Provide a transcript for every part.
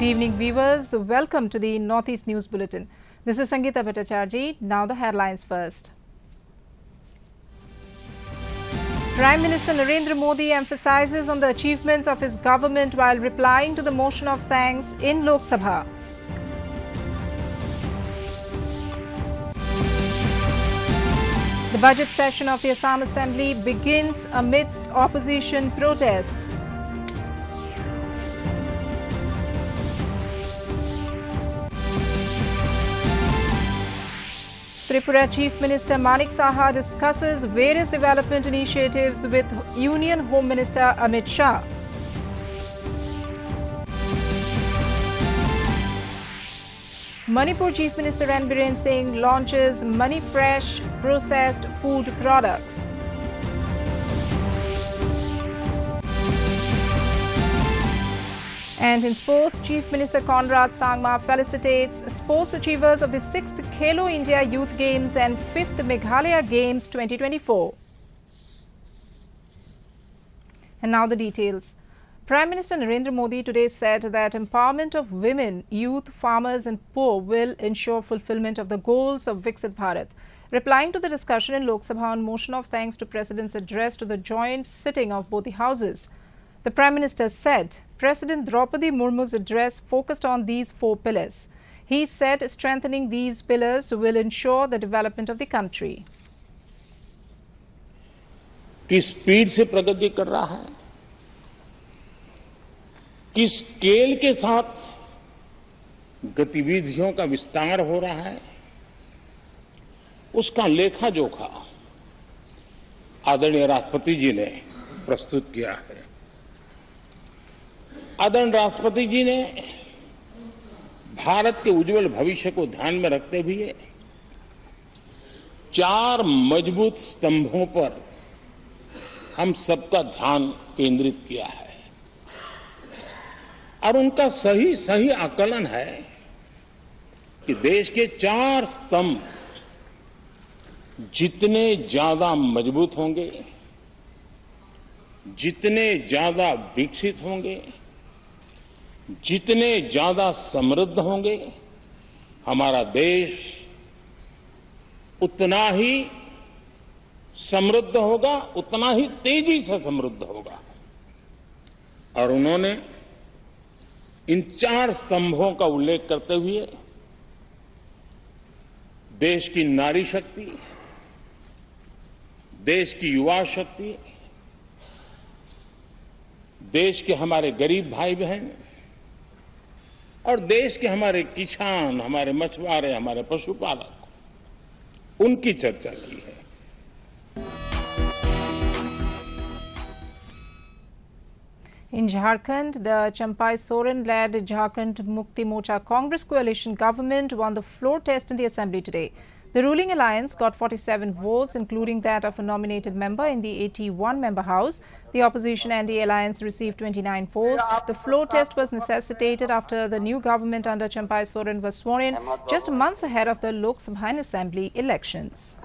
Good evening, viewers. Welcome to the Northeast News Bulletin. This is Sangeeta Bhattacharjee. Now the headlines first. Prime Minister Narendra Modi emphasizes on the achievements of his government while replying to the motion of thanks in Lok Sabha. The budget session of the Assam Assembly begins amidst opposition protests. Tripura Chief Minister Manik Saha discusses various development initiatives with Union Home Minister Amit Shah. Manipur Chief Minister N. Biren Singh launches Mon-Fri processed food products. And in sports, Chief Minister Conrad Sangma felicitates sports achievers of the 6th Khelo India Youth Games and 5th Meghalaya Games 2024. And now the details. Prime Minister Narendra Modi today said that empowerment of women, youth, farmers and poor will ensure fulfillment of the goals of Viksit Bharat. Replying to the discussion in Lok Sabha on motion of thanks to President's address to the joint sitting of both the houses, the Prime Minister said President Draupadi Murmu's address focused on these 4 pillars. He said strengthening these pillars will ensure the development of the country. किस speed से प्रगति कर रहा है, किस scale के साथ गतिविधियों का विस्तार हो रहा है, उसका लेखा जोखा आदरणीय राष्ट्रपति जी ने प्रस्तुत किया है। आदरणीय राष्ट्रपति जी ने भारत के उज्जवल भविष्य को ध्यान में रखते हुए 4 मजबूत स्तंभों पर हम सबका ध्यान केंद्रित किया है और उनका सही आकलन है कि देश के 4 स्तंभ जितने ज्यादा मजबूत होंगे, जितने ज्यादा विकसित होंगे, जितने ज्यादा समृद्ध होंगे, हमारा देश उतना ही समृद्ध होगा, उतना ही तेजी से समृद्ध होगा। और उन्होंने इन 4 स्तंभों का उल्लेख करते हुए देश की नारी शक्ति, देश की युवा शक्ति, देश के हमारे गरीब भाई बहन और देश के हमारे किसान, हमारे मछुआरे, हमारे पशुपालक, उनकी चर्चा की है। In Jharkhand, the Champai Soren-led Jharkhand Mukti Morcha Congress coalition government won the floor test in the assembly today. The ruling alliance got 47 votes, including that of a nominated member in the 81-member House. The opposition NDA alliance received 29 votes. The floor test was necessitated after the new government under Champai Soren was sworn in just months ahead of the Lok Sabha and Assembly elections.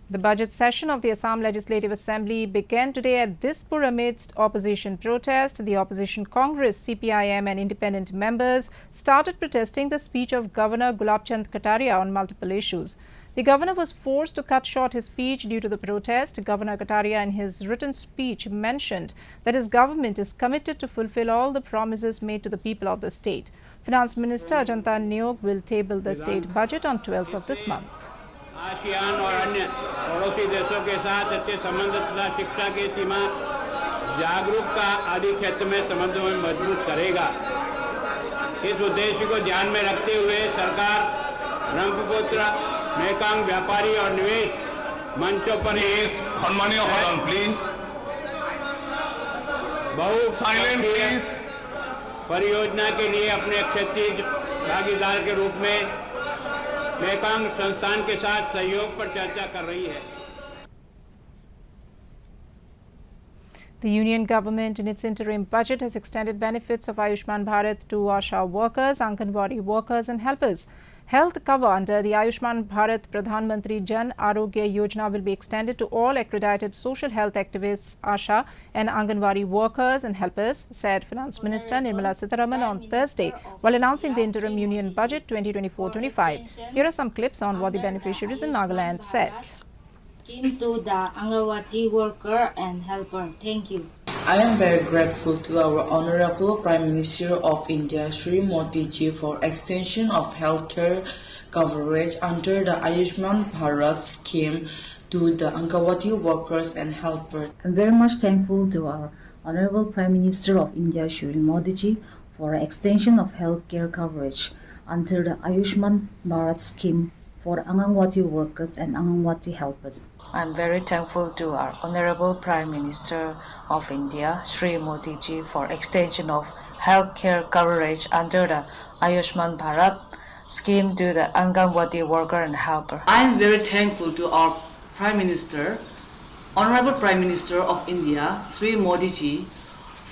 The budget session of the Assam Legislative Assembly began today at Dispur amidst opposition protest. The opposition Congress, CPIM and independent members started protesting the speech of Governor Gulab Chand Kataria on multiple issues. The governor was forced to cut short his speech due to the protest. Governor Kataria in his written speech mentioned that his government is committed to fulfill all the promises made to the people of the state. Finance Minister Ajanta Niyog will table the state budget on 12th of this month. ASEAN और अन्य पड़ोसी देशों के साथ अच्छे संबंध तथा शिक्षा की सीमा, जागरूकता आदि क्षेत्र में संबंधों में मजबूत करेगा। इस उद्देश्य को ध्यान में रखते हुए सरकार ब्रह्मपुत्र मेकांग व्यापारी और निवेश मंचों पर परियोजना के लिए अपने क्षेत्रीय भागीदार के रूप में मेकांग संस्थान के साथ सहयोग पर चर्चा कर रही है। The union government in its interim budget has extended benefits of Ayushman Bharat to Asha workers, Anganwadi workers and helpers. Health cover under the Ayushman Bharat Pradhan Mantri Jan Arogya Yojana will be extended to all accredited social health activists, ASHA and Anganwadi workers and helpers, said Finance Minister Nirmala Sitharaman on Thursday while announcing the interim Union Budget 2024-25. Here are some clips on what the beneficiaries in Nagaland said. Scheme to the Anganwadi worker and helper. Thank you. I am very grateful to our Honorable Prime Minister of India, Shri Modi ji, for extension of healthcare coverage under the Ayushman Bharat scheme to the Anganwadi workers and helpers. I'm very much thankful to our Honorable Prime Minister of India, Shri Modi ji, for extension of healthcare coverage under the Ayushman Bharat scheme for Anganwadi workers and Anganwadi helpers. I'm very thankful to our Honorable Prime Minister of India, Shri Modi ji, for extension of healthcare coverage under the Ayushman Bharat scheme to the Anganwadi worker and helper. I am very thankful to our Prime Minister, Honorable Prime Minister of India, Shri Modi ji,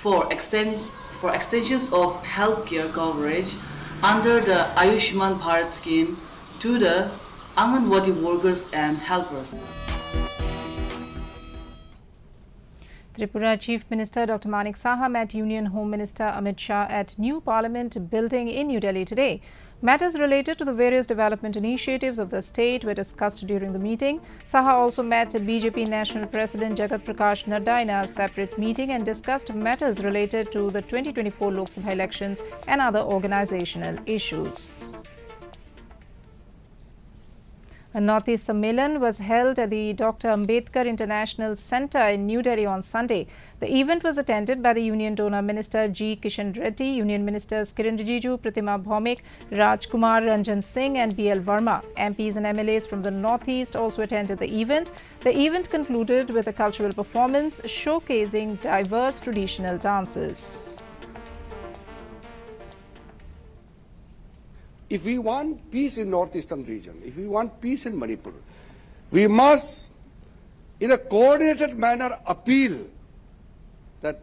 for extensions of healthcare coverage under the Ayushman Bharat scheme to the Anganwadi workers and helpers. Tripura Chief Minister Dr. Manik Saha met Union Home Minister Amit Shah at New Parliament building in New Delhi today. Matters related to the various development initiatives of the state were discussed during the meeting. Saha also met BJP National President Jagat Prakash Nadda in a separate meeting and discussed matters related to the 2024 Lok Sabha elections and other organizational issues. A Northeast Sammelan was held at the Dr. Ambedkar International Centre in New Delhi on Sunday. The event was attended by the Union Donor Minister G. Kishan Reddy, Union Ministers Kiran Rijiju, Pratima Bhaumik, Rajkumar Ranjan Singh and B.L. Verma. MPs and MLAs from the Northeast also attended the event. The event concluded with a cultural performance showcasing diverse traditional dances. If we want peace in northeastern region, if we want peace in Manipur, we must, in a coordinated manner, appeal that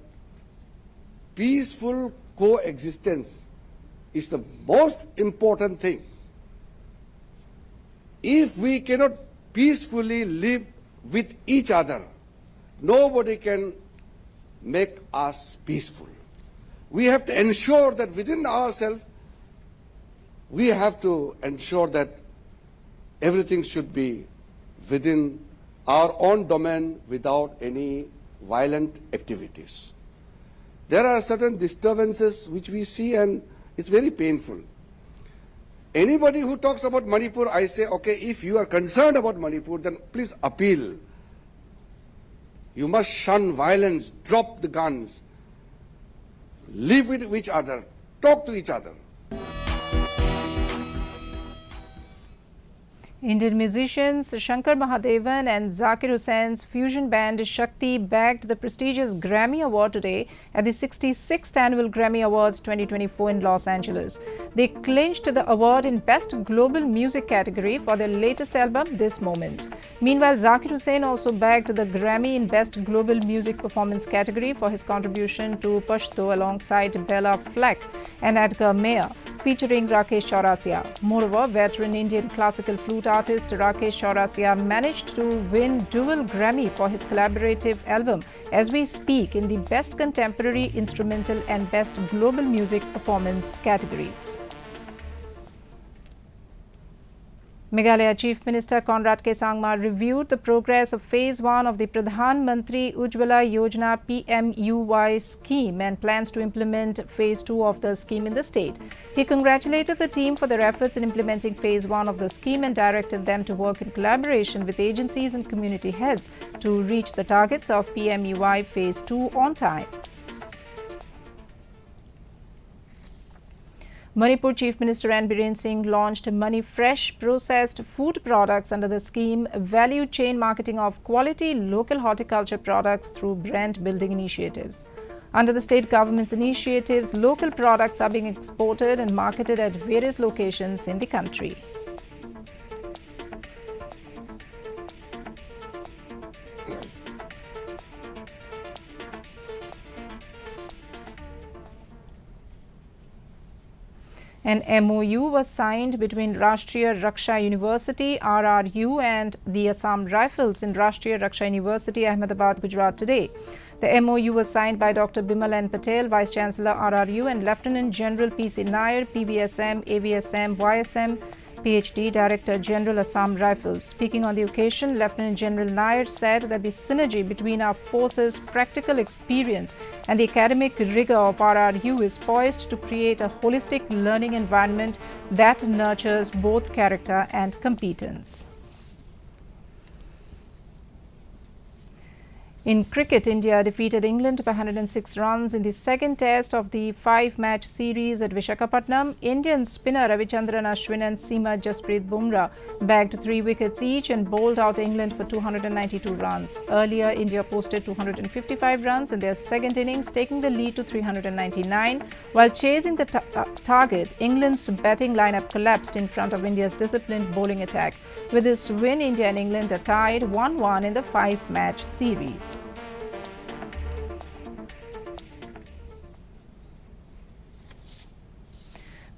peaceful coexistence is the most important thing. If we cannot peacefully live with each other, nobody can make us peaceful. We have to ensure that within ourselves, we have to ensure that everything should be within our own domain without any violent activities. There are certain disturbances which we see and it's very painful. Anybody who talks about Manipur, I say, okay, if you are concerned about Manipur, then please appeal. You must shun violence, drop the guns, live with each other, talk to each other. Indian musicians Shankar Mahadevan and Zakir Hussain's fusion band Shakti bagged the prestigious Grammy Award today at the 66th Annual Grammy Awards 2024 in Los Angeles. They clinched the award in Best Global Music category for their latest album, This Moment. Meanwhile, Zakir Hussain also bagged the Grammy in Best Global Music Performance category for his contribution to Pashto alongside Bella Fleck and Edgar Meyer, featuring Rakesh Chaurasia. Moreover, veteran Indian classical flute artist Rakesh Chaurasia managed to win dual Grammy for his collaborative album As We Speak in the Best Contemporary Instrumental and Best Global Music Performance categories. Meghalaya Chief Minister Conrad K. Sangma reviewed the progress of Phase 1 of the Pradhan Mantri Ujjwala Yojana PMUY scheme and plans to implement Phase 2 of the scheme in the state. He congratulated the team for their efforts in implementing Phase 1 of the scheme and directed them to work in collaboration with agencies and community heads to reach the targets of PMUY Phase 2 on time. Manipur Chief Minister N. Biren Singh launched Mon-Fri processed food products under the scheme Value Chain Marketing of Quality Local Horticulture Products through Brand Building Initiatives. Under the state government's initiatives, local products are being exported and marketed at various locations in the country. An MOU was signed between Rashtriya Raksha University RRU and the Assam Rifles in Rashtriya Raksha University, Ahmedabad, Gujarat today. The MOU was signed by Dr. Bimal N. Patel, Vice Chancellor RRU, and Lieutenant General P.C. Nair, PVSM, AVSM, YSM, PhD, Director General Assam Rifles. Speaking on the occasion, Lieutenant General Nair said that the synergy between our forces' practical experience and the academic rigor of RRU is poised to create a holistic learning environment that nurtures both character and competence. In cricket, India defeated England by 106 runs in the second test of the 5-match series at Visakhapatnam. Indian spinner Ravichandran Ashwin and Seema Jasprit Bumrah bagged 3 wickets each and bowled out England for 292 runs. Earlier, India posted 255 runs in their second innings, taking the lead to 399. While chasing the target, England's batting lineup collapsed in front of India's disciplined bowling attack. With this win, India and England are tied 1-1 in the 5-match series.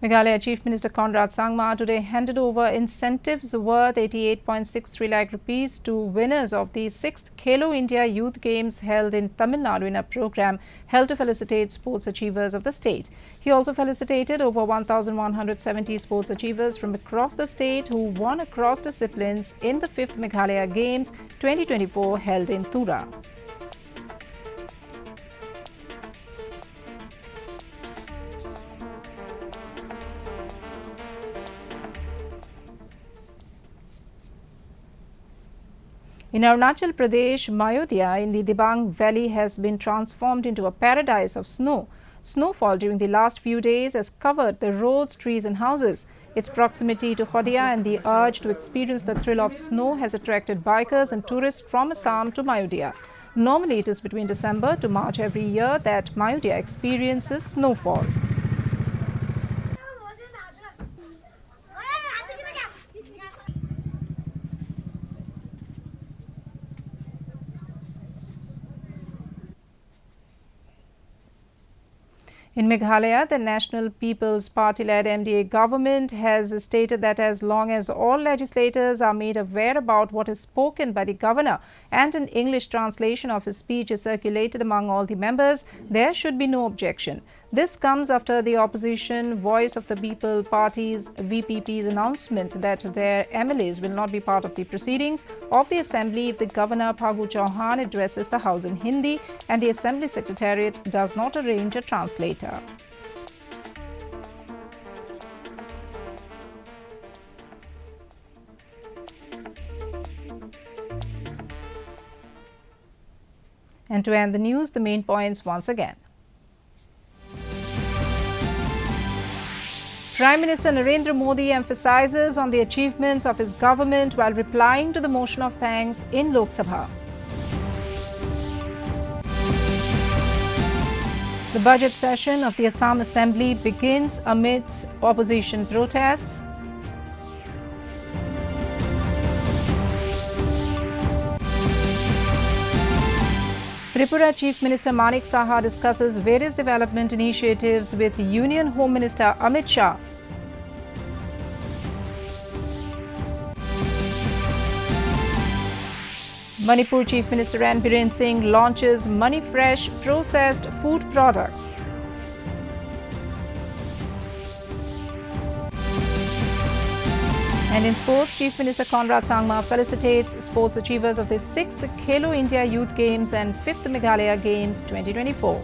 Meghalaya Chief Minister Conrad Sangma today handed over incentives worth 88.63 lakh rupees to winners of the 6th Khelo India Youth Games held in Tamil Nadu in a program held to felicitate sports achievers of the state. He also felicitated over 1,170 sports achievers from across the state who won across disciplines in the 5th Meghalaya Games 2024 held in Tura. In Arunachal Pradesh, Mayodhya in the Dibang Valley has been transformed into a paradise of snow. Snowfall during the last few days has covered the roads, trees and houses. Its proximity to Hodhia and the urge to experience the thrill of snow has attracted bikers and tourists from Assam to Mayodhya. Normally, it is between December to March every year that Mayodhya experiences snowfall. In Meghalaya, the National People's Party-led MDA government has stated that as long as all legislators are made aware about what is spoken by the governor and an English translation of his speech is circulated among all the members, there should be no objection. This comes after the opposition Voice of the People Party's VPP's announcement that their MLAs will not be part of the proceedings of the Assembly if the Governor Phagu Chauhan addresses the House in Hindi and the Assembly Secretariat does not arrange a translator. And to end the news, the main points once again. Prime Minister Narendra Modi emphasizes on the achievements of his government while replying to the motion of thanks in Lok Sabha. The budget session of the Assam Assembly begins amidst opposition protests. Tripura Chief Minister Manik Saha discusses various development initiatives with Union Home Minister Amit Shah. Manipur Chief Minister N. Biren Singh launches Mon-Fri processed food products. And in sports, Chief Minister Conrad Sangma felicitates sports achievers of the 6th Khelo India Youth Games and 5th Meghalaya Games 2024.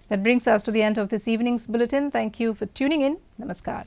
That brings us to the end of this evening's bulletin. Thank you for tuning in. Namaskar.